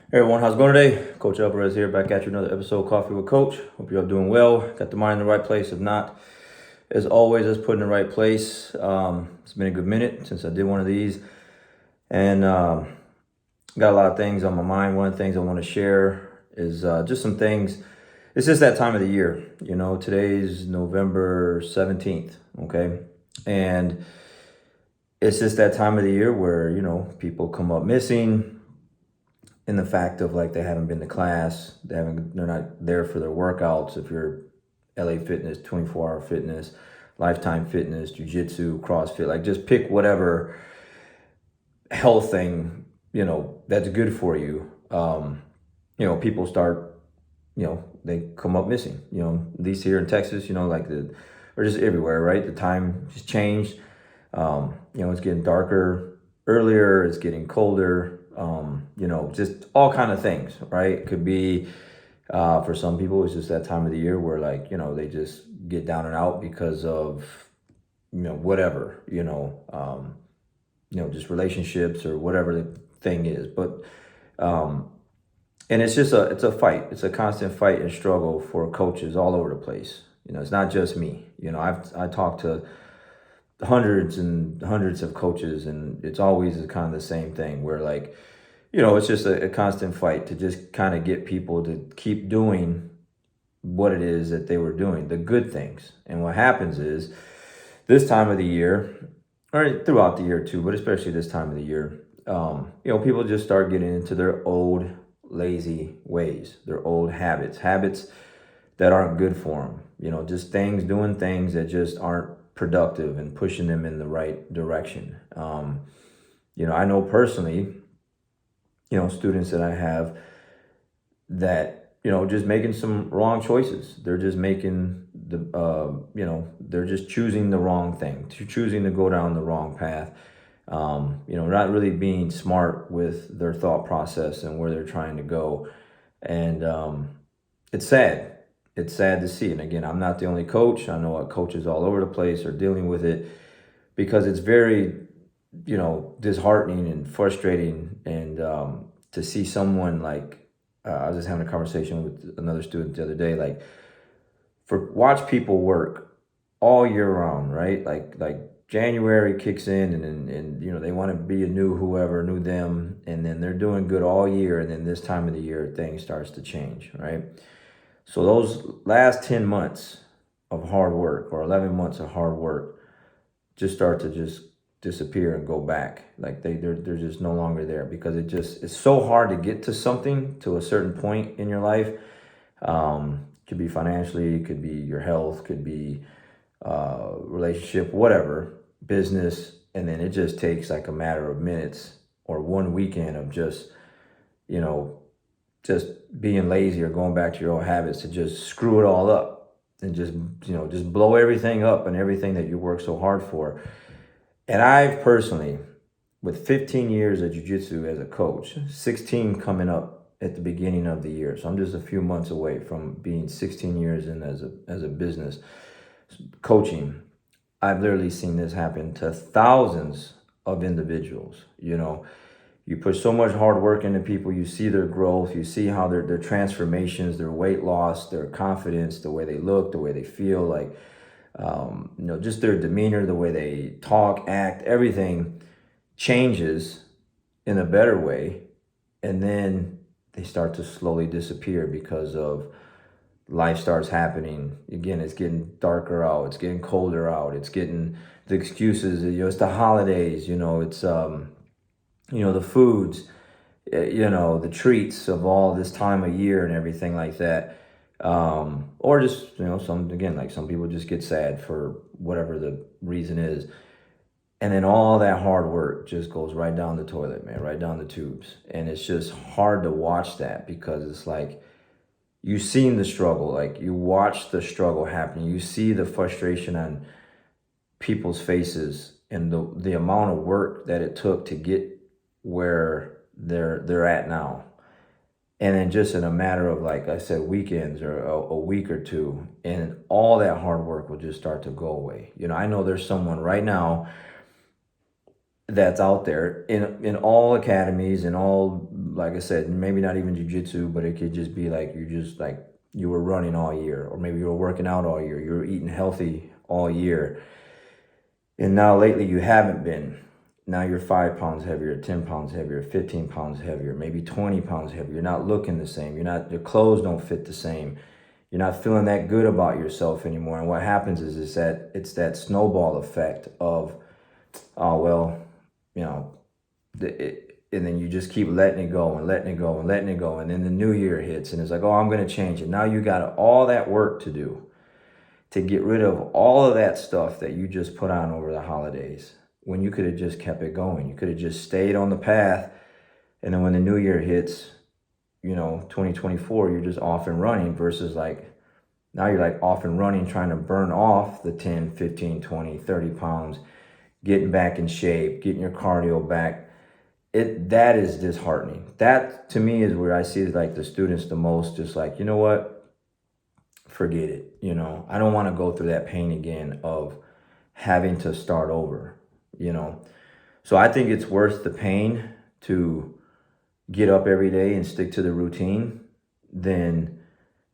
Hey everyone, how's it going today? Coach Alvarez here, back at you another episode of Coffee with Coach. Hope you're all doing well. Got the mind in the right place. If not, as always, let's put in the right place. It's been a good minute since I did one of these, and got a lot of things on my mind. One of the things I want to share is just some things. It's just that time of the year. Today's November 17th, okay? And it's just that time of the year where, people come up missing in the fact of like they haven't been to class, they're not there for their workouts. If you're LA Fitness, 24-hour fitness, Lifetime Fitness, Jiu-Jitsu, CrossFit, like just pick whatever health thing, that's good for you. People start, they come up missing, at least here in Texas, or just everywhere, right? The time has changed. It's getting darker earlier, it's getting colder, just all kind of things, right? It could be, for some people, it's just that time of the year where they just get down and out because of, whatever, just relationships or whatever the thing is. But, and it's it's a fight. It's a constant fight and struggle for coaches all over the place. It's not just me. I talked to hundreds and hundreds of coaches, and it's always kind of the same thing where it's just a constant fight to just kind of get people to keep doing what it is that they were doing, the good things. And what happens is this time of the year, or throughout the year too, but especially this time of the year, people just start getting into their old lazy ways, their old habits that aren't good for them. Just doing things that just aren't productive and pushing them in the right direction. I know personally, students that I have that, just making some wrong choices. They're just making they're just choosing the wrong thing, choosing to go down the wrong path. Not really being smart with their thought process and where they're trying to go. And it's sad. It's sad to see. And again, I'm not the only coach. I know coaches all over the place are dealing with it because it's very, disheartening and frustrating. And to see someone I was just having a conversation with another student the other day, watch people work all year round, right? Like January kicks in and they want to be a new them, and then they're doing good all year, and then this time of the year things starts to change, right? So those last 10 months of hard work or 11 months of hard work just start to just disappear and go back. Like they're just no longer there because it's so hard to get to something, to a certain point in your life. Could be financially, could be your health, could be relationship, whatever, business. And then it just takes like a matter of minutes or one weekend of just being lazy or going back to your old habits to just screw it all up and just blow everything up and everything that you work so hard for. And I've personally, with 15 years of jiu-jitsu as a coach, 16 coming up at the beginning of the year. So I'm just a few months away from being 16 years in as a business coaching. I've literally seen this happen to thousands of individuals. You put so much hard work into people, you see their growth, you see how their transformations, their weight loss, their confidence, the way they look, the way they feel, just their demeanor, the way they talk, act, everything changes in a better way. And then they start to slowly disappear because of life starts happening. Again, it's getting darker out, it's getting colder out, it's getting the excuses, it's the holidays, it's the foods, the treats of all this time of year and everything like that. Or just, some people just get sad for whatever the reason is. And then all that hard work just goes right down the toilet, man, right down the tubes. And it's just hard to watch that because it's like, you've seen the struggle, like you watch the struggle happen. You see the frustration on people's faces and the amount of work that it took to get where they're at now. And then just in a matter of, like I said, weekends or a week or two, and all that hard work will just start to go away. I know there's someone right now that's out there in all academies and all like I said, maybe not even jujitsu, but it could just be like you were running all year, or maybe you were working out all year, you were eating healthy all year, and now lately you haven't been. Now you're 5 pounds heavier, 10 pounds heavier, 15 pounds heavier, maybe 20 pounds heavier. You're not looking the same. Your clothes don't fit the same. You're not feeling that good about yourself anymore. And what happens is that it's that snowball effect of, oh, well, you know, and then you just keep letting it go and letting it go and letting it go. And then the new year hits and it's like, oh, I'm going to change it. Now you got all that work to do to get rid of all of that stuff that you just put on over the holidays, when you could have just kept it going. You could have just stayed on the path. And then when the new year hits, 2024, you're just off and running, versus like, now you're like off and running, trying to burn off the 10, 15, 20, 30 pounds, getting back in shape, getting your cardio back. That is disheartening. That to me is where I see like the students the most, just like, you know what, forget it. I don't want to go through that pain again of having to start over. So I think it's worth the pain to get up every day and stick to the routine than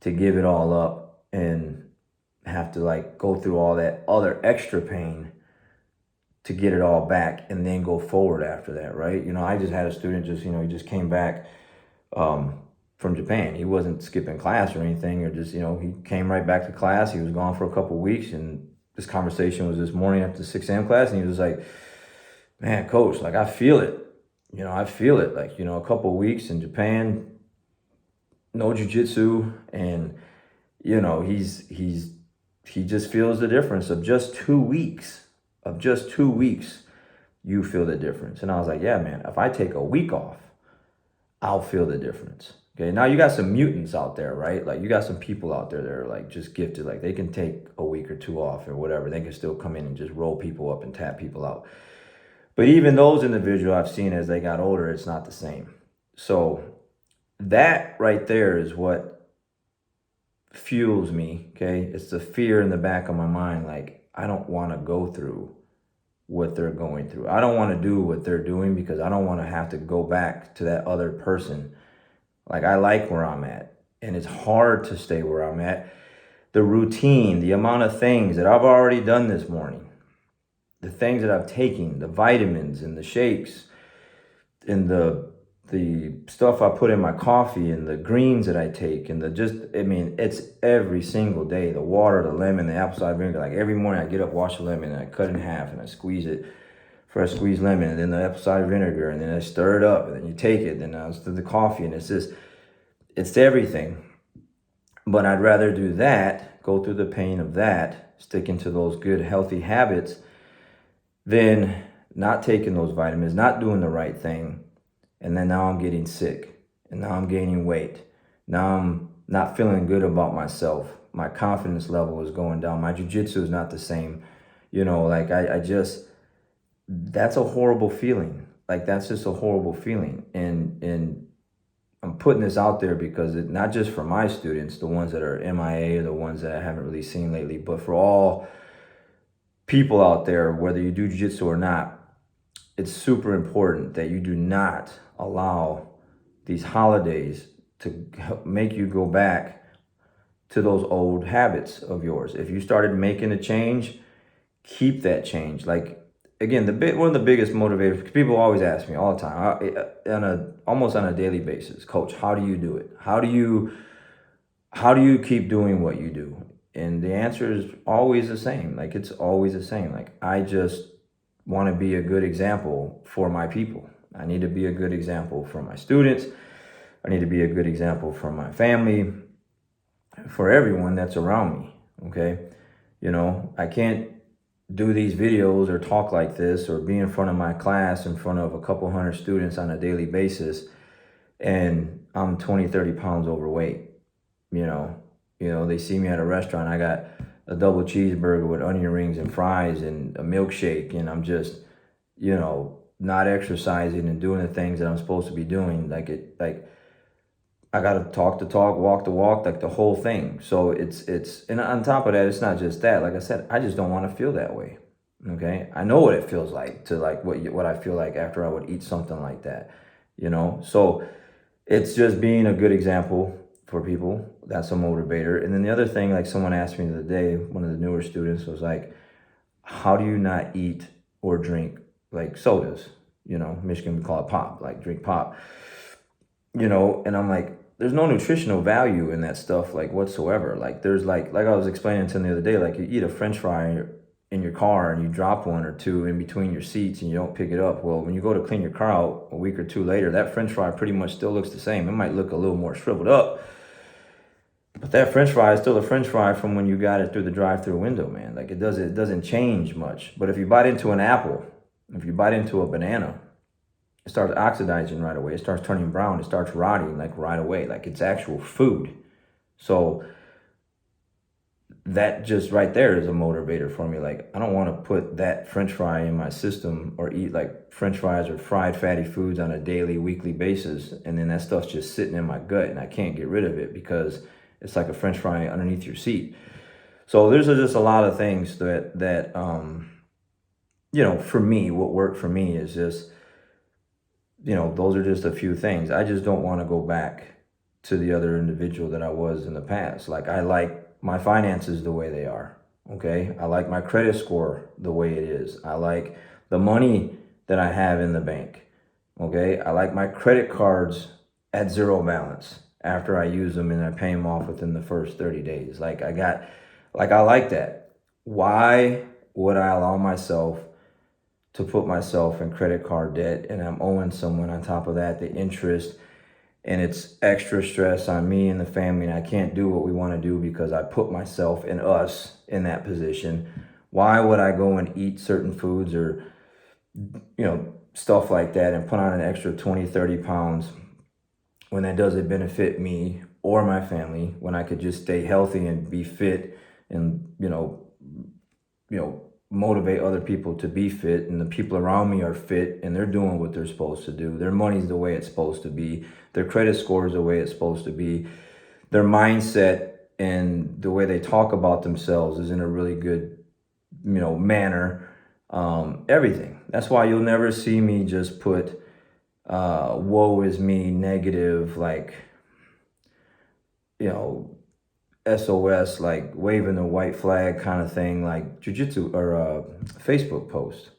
to give it all up and have to like go through all that other extra pain to get it all back and then go forward after that, right? I just had a student he just came back from Japan. He wasn't skipping class or anything, or just, he came right back to class. He was gone for a couple of weeks, and this conversation was this morning after the 6 a.m. class, and he was like, man, coach, like I feel it. I feel it. Like, a couple of weeks in Japan, no jiu-jitsu, and he just feels the difference of just 2 weeks. You feel the difference. And I was like, yeah, man, if I take a week off, I'll feel the difference. Okay, now you got some mutants out there, right? Like you got some people out there that are like just gifted. Like they can take a week or two off or whatever. They can still come in and just roll people up and tap people out. But even those individuals I've seen as they got older, it's not the same. So that right there is what fuels me, okay? It's the fear in the back of my mind. Like, I don't want to go through what they're going through. I don't want to do what they're doing, because I don't want to have to go back to that other person. Like, I like where I'm at, and it's hard to stay where I'm at. The routine, the amount of things that I've already done this morning, the things that I've taken, the vitamins and the shakes and the stuff I put in my coffee and the greens that I take and it's every single day. The water, the lemon, the apple cider vinegar. Like every morning I get up, wash a lemon, and I cut it in half and I squeeze it, fresh squeezed lemon, and then the apple cider vinegar, and then I stir it up, and then you take it, then I stir the coffee, and it's everything. But I'd rather do that, go through the pain of that, sticking to those good healthy habits, than not taking those vitamins, not doing the right thing, and then now I'm getting sick, and now I'm gaining weight. Now I'm not feeling good about myself. My confidence level is going down. My jiu-jitsu is not the same. That's a horrible feeling. Like, that's just a horrible feeling. And I'm putting this out there because not just for my students, the ones that are MIA, or the ones that I haven't really seen lately, but for all people out there, whether you do jiu-jitsu or not, it's super important that you do not allow these holidays to make you go back to those old habits of yours. If you started making a change, keep that change. Like, again, one of the biggest motivators, because people always ask me all the time, almost on a daily basis, Coach, how do you do it? How do you keep doing what you do? And the answer is always the same. Like, it's always the same. Like, I just want to be a good example for my people. I need to be a good example for my students. I need to be a good example for my family, for everyone that's around me, okay? I can't do these videos or talk like this or be in front of my class in front of a couple hundred students on a daily basis and I'm 20, 30 pounds overweight. They see me at a restaurant, I got a double cheeseburger with onion rings and fries and a milkshake, and I'm just, not exercising and doing the things that I'm supposed to be doing. Like, I gotta talk the talk, walk the walk, like the whole thing. So and on top of that, it's not just that. Like I said, I just don't want to feel that way. Okay, I know what it feels like to like what I feel like after I would eat something like that. So it's just being a good example for people. That's a motivator. And then the other thing, like someone asked me the other day, one of the newer students was like, how do you not eat or drink like sodas? You know, Michigan we call it pop, like drink pop. You know, and I'm like, there's no nutritional value in that stuff like whatsoever. Like there's like I was explaining to them the other day, like you eat a French fry in your car and you drop one or two in between your seats and you don't pick it up. Well, when you go to clean your car out a week or two later, that French fry pretty much still looks the same. It might look a little more shriveled up, but that French fry is still a French fry from when you got it through the drive-through window, man. Like it doesn't change much. But if you bite into an apple, if you bite into a banana, it starts oxidizing right away. It starts turning brown. It starts rotting like right away. Like it's actual food. So that just right there is a motivator for me. Like I don't want to put that French fry in my system or eat like French fries or fried fatty foods on a daily, weekly basis. And then that stuff's just sitting in my gut and I can't get rid of it because it's like a French fry underneath your seat. So there's just a lot of things that you know, for me, what worked for me is just, you know, those are just a few things. I just don't want to go back to the other individual that I was in the past. Like I like my finances the way they are. Okay. I like my credit score the way it is. I like the money that I have in the bank. Okay. I like my credit cards at zero balance after I use them and I pay them off within the first 30 days. I like that. Why would I allow myself to put myself in credit card debt and I'm owing someone on top of that, the interest, and it's extra stress on me and the family and I can't do what we want to do because I put myself and us in that position. Why would I go and eat certain foods or, you know, stuff like that and put on an extra 20, 30 pounds when that doesn't benefit me or my family, when I could just stay healthy and be fit and, motivate other people to be fit, and the people around me are fit and they're doing what they're supposed to do. Their money's the way it's supposed to be. Their credit score is the way it's supposed to be. Their mindset and the way they talk about themselves is in a really good, manner. Everything. That's why you'll never see me just put woe is me, negative, like, SOS, like waving the white flag kind of thing, like jujitsu or Facebook post.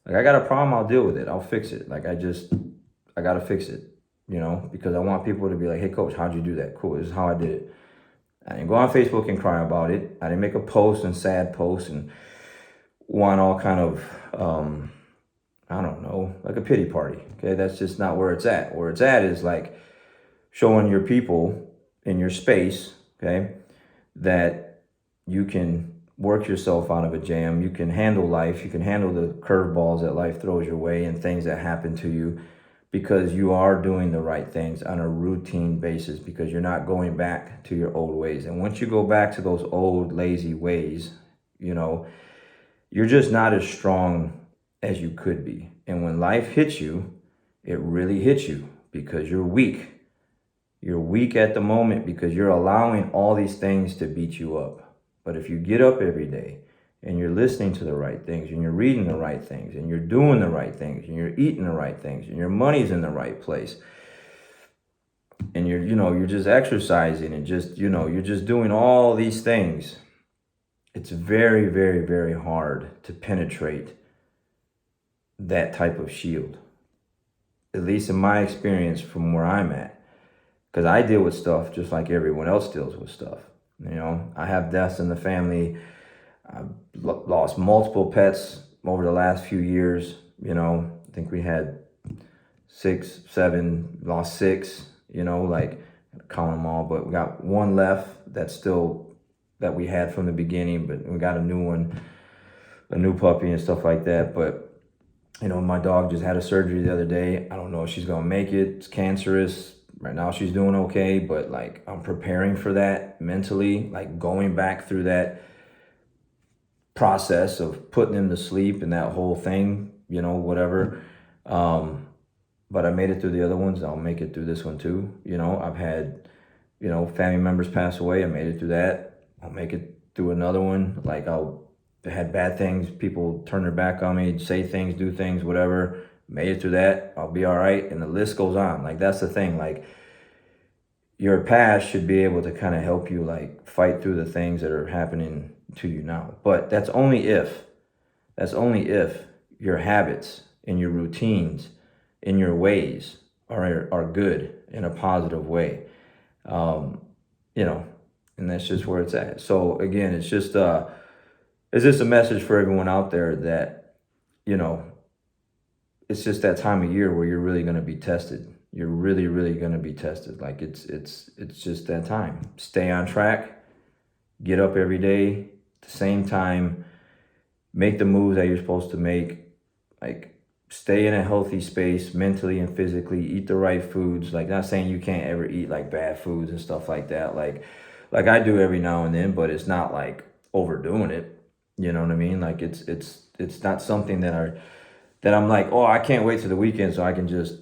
Like I got a problem, I'll deal with it. I'll fix it. Like I gotta fix it, because I want people to be like, hey coach, how'd you do that? Cool, this is how I did it. I didn't go on Facebook and cry about it. I didn't make a post and sad post and want all kind of, I don't know, like a pity party. Okay, that's just not where it's at. Where it's at is like showing your people in your space, okay, that you can work yourself out of a jam. You can handle life. You can handle the curveballs that life throws your way and things that happen to you because you are doing the right things on a routine basis because you're not going back to your old ways. And once you go back to those old lazy ways, you're just not as strong as you could be. And when life hits you, it really hits you because you're weak. You're weak at the moment because you're allowing all these things to beat you up. But if you get up every day and you're listening to the right things and you're reading the right things and you're doing the right things and you're eating the right things and your money's in the right place and you're just exercising and you're just doing all these things, it's very, very, very hard to penetrate that type of shield. At least in my experience from where I'm at. Because I deal with stuff just like everyone else deals with stuff. I have deaths in the family. I've lost multiple pets over the last few years. I think we had 6, 7, lost 6, like count them all. But we got one left that we had from the beginning, but we got a new one, a new puppy and stuff like that. But, my dog just had a surgery the other day. I don't know if she's going to make it. It's cancerous. Right now she's doing okay, but like I'm preparing for that mentally, like going back through that process of putting him to sleep and that whole thing, whatever. But I made it through the other ones. I'll make it through this one too. I've had, family members pass away. I made it through that. I'll make it through another one. Like I had bad things. People turn their back on me, say things, do things, whatever. Made it through that. I'll be all right. And the list goes on. Like, that's the thing. Like, your past should be able to kind of help you like fight through the things that are happening to you now. But that's only if your habits and your routines and your ways are good in a positive way. Um, you know, and that's just where it's at. So again, it's just a message for everyone out there that, you know, it's just that time of year where you're really going to be tested. You're really, really going to be tested. Like it's just that time. Stay on track. Get up every day at the same time. Make the moves that you're supposed to make. Like stay in a healthy space mentally and physically. Eat the right foods. Like not saying you can't ever eat like bad foods and stuff like that. Like I do every now and then, but it's not like overdoing it. You know what I mean? Like it's not something that I'm like, oh, I can't wait to the weekend so I can just,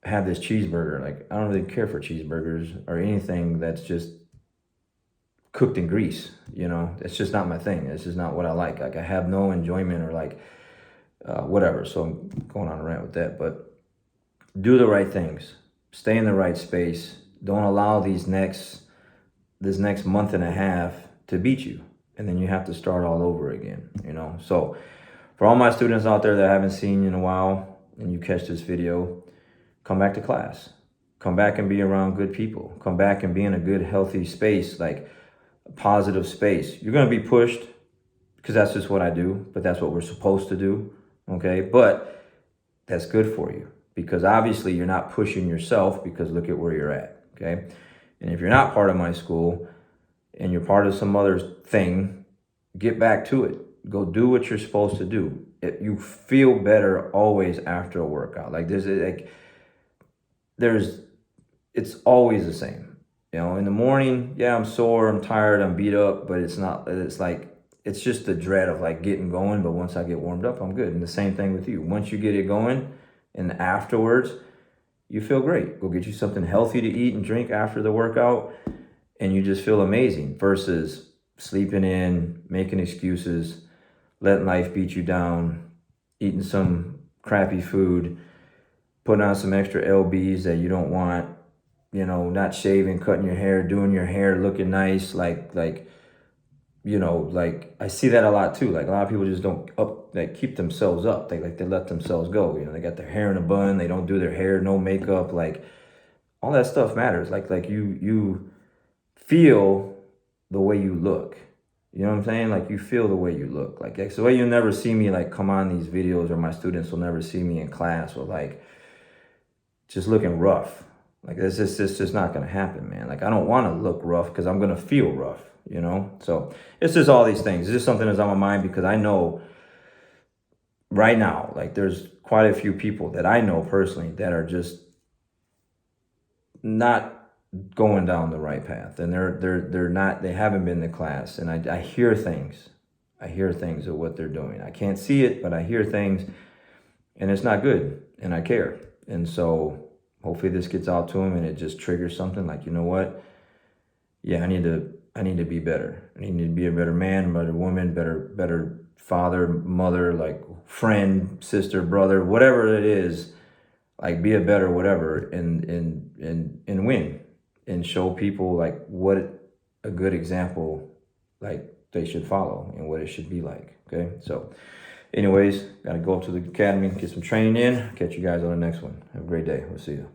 have this cheeseburger. Like, I don't really care for cheeseburgers or anything that's just cooked in grease. It's just not my thing. It's just not what I like. Like, I have no enjoyment or like, whatever. So I'm going on a rant with that. But do the right things. Stay in the right space. Don't allow this next month and a half to beat you. And then you have to start all over again, So for all my students out there that I haven't seen in a while and you catch this video, come back to class. Come back and be around good people. Come back and be in a good, healthy space, like a positive space. You're going to be pushed because that's just what I do, but that's what we're supposed to do, okay? But that's good for you because obviously you're not pushing yourself because look at where you're at, okay? And if you're not part of my school and you're part of some other thing, get back to it. Go do what you're supposed to do. You feel better always after a workout. It's always the same. In the morning, yeah, I'm sore, I'm tired, I'm beat up, but it's just the dread of like getting going. But once I get warmed up, I'm good. And the same thing with you. Once you get it going and afterwards, you feel great. Go get you something healthy to eat and drink after the workout and you just feel amazing versus sleeping in, making excuses, letting life beat you down, eating some crappy food, putting on some extra LBs that you don't want, not shaving, cutting your hair, doing your hair, looking nice, like I see that a lot too. Like a lot of people just don't keep themselves up. They let themselves go. They got their hair in a bun, they don't do their hair, no makeup, like all that stuff matters. Like you feel the way you look. You know what I'm saying? Like you feel the way you look. Like so the way you'll never see me like come on these videos or my students will never see me in class or like just looking rough. Like it's just not gonna happen, man. Like I don't wanna look rough because I'm gonna feel rough, So it's just all these things. It's just something that's on my mind because I know right now, like there's quite a few people that I know personally that are just not going down the right path, and they haven't been to class, and I hear things of what they're doing. I can't see it, but I hear things, and it's not good, and I care, and so hopefully this gets out to them, and it just triggers something like, you know what? Yeah, I need to be better. I need to be a better man, better woman, better father, mother, like friend, sister, brother, whatever it is. Like be a better whatever, and win. And show people like what a good example like they should follow and what it should be like. Okay, so anyways, gotta go up to the academy, get some training in. Catch you guys on the next one. Have a great day. We'll see you.